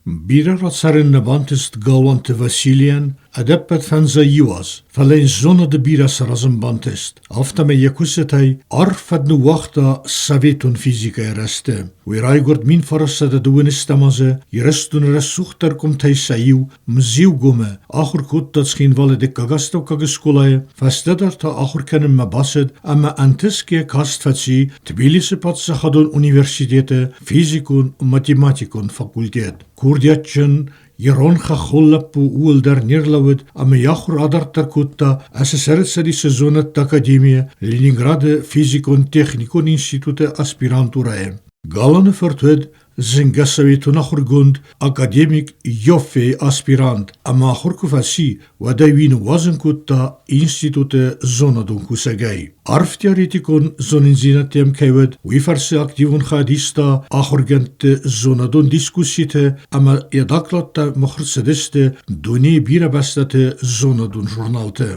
Bira țarân nebantist galwante Vasilian, adepet fanza Iwas, falein zona de bira sarazın bantist. Aftame yakusetay, arfad nu wachta savetun fizika ereste. Uiraigord min farasa de duinistamaze, jerestun resuchter kom tay sayiu, mziu gome, achur kut dat schin vale de kagastav kagaskolaye, fastedar ta achur kennen mabased, ama antiske kastfatsi, Tbilisi patsahadun universitete, fizikun, matematikun fakultet. Kurdiatchen, Jeroen Gacholappu uelder Nirlawed, ame jachur adartar kutta, SSR-tsa sezonet Akademie, Leningrade Fizikon Technikon Institute aspiranturae. Galane vertwed, Zingasavitun achurgund, akademik Joffe aspirant, ama achurkufasi, wadaiwin wazen kutta, Institute Zonadun kusagay. Arfteoretikon zoninzinatem kewed, wifarse aktivun khadista, achurgente Zonadun diskussite, ama edaklatta mohrsedeste, duni birabastate Zonadun journalte.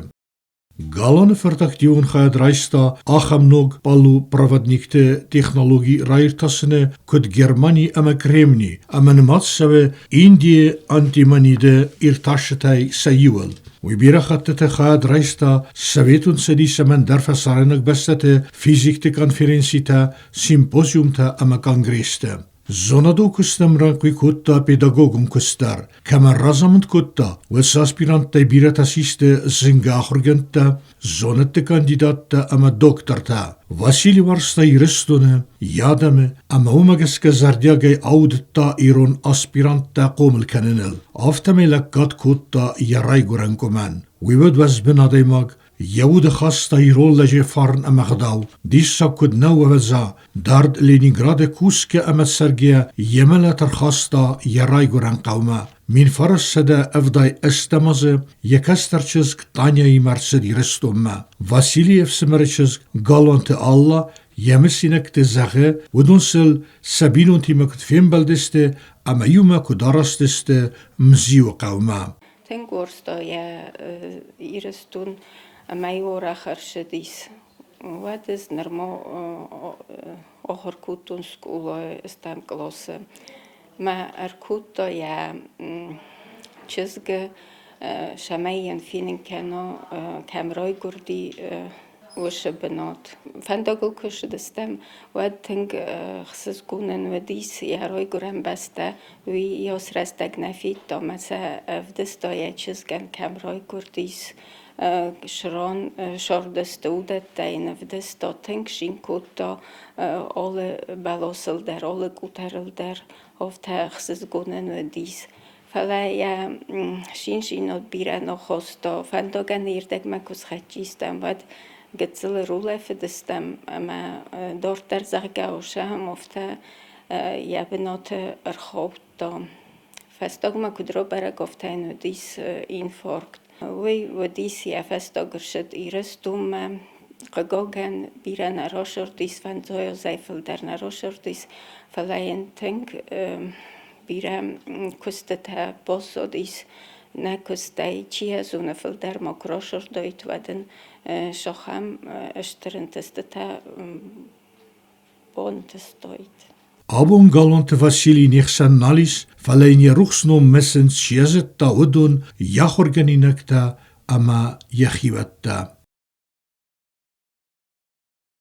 Galane vertaktivun gaat reista achamnog palu pravadnikte technologie rairtasene kut Germani ama Kremni aman matsave Indie antimanide irtashetai sayiwel. Wibira khattete gaat reista Savetun sedisa man darfa sarenak bestate fizikte konferensita symposiumta ama kongreste. Zonado kustamra kui kutta pedagogum kustar, kama razamant kutta, wes aspiranta birat assiste zinga achurgenta, zonette kandidatta ama doktorta. Vasili varsta iristone, jadame, ama umageska zardiagay audta iron aspiranta komel kanenel. Aftame lakkat kutta jaraigurankoman. Wibud was benademag, Jaude gasta irollaje farn amagdaw, dissa kud nawwaza, dard Leningrade kuske amat sergia, yemela tar gasta jarayguran qawma. Min farasada afday estamaze, yakastarchizk tanya imarsid iristomma. Vasiliev simarchizk galante Allah, yemisinek te zage, wudonsel sabinuntimak tfimbaldeste, ama yuma kudarasteste, mziu qawma. Tengorsta ja iristun, Mij ora harshedis. Wat is normaal oorkutun school stam klasse. Maar erkuto ja chizge shameyen finin kano kamroy gurdi وش بنات فندقل كش دستم و تنگ خصوص کنن و دیس یارای گرم بسته و یاس رستگ نفید تا مثلا افدستای چیز گن کمرای گردیس شران شاردسته اوده تاین افدستا تنگ شین کتا آل بلاسل در آل گوترل در افته خصوص کنن و دیس فلا شینات بیرن آخستا فندقن ایردگ مکس خچیستم و Getzele Rolle für das ama dort der Sache auch schon oft ja benote erhaupt da festog ma kudrobere goftain dis infarkt wo dis ja festog geschet irestum gegangen biren arosher dis van so zeifel der arosher dis verleihen tank biren kostet boss dis Nekostai Chiazuna der Makroscher Deut werden Schacham Esterentesteta Bontestoit. Abon galante Vasili Nixan Nalis, Falenia Ruxno Messens Chiazetta Udun, Jachorganinekta, Ama Yachivatta.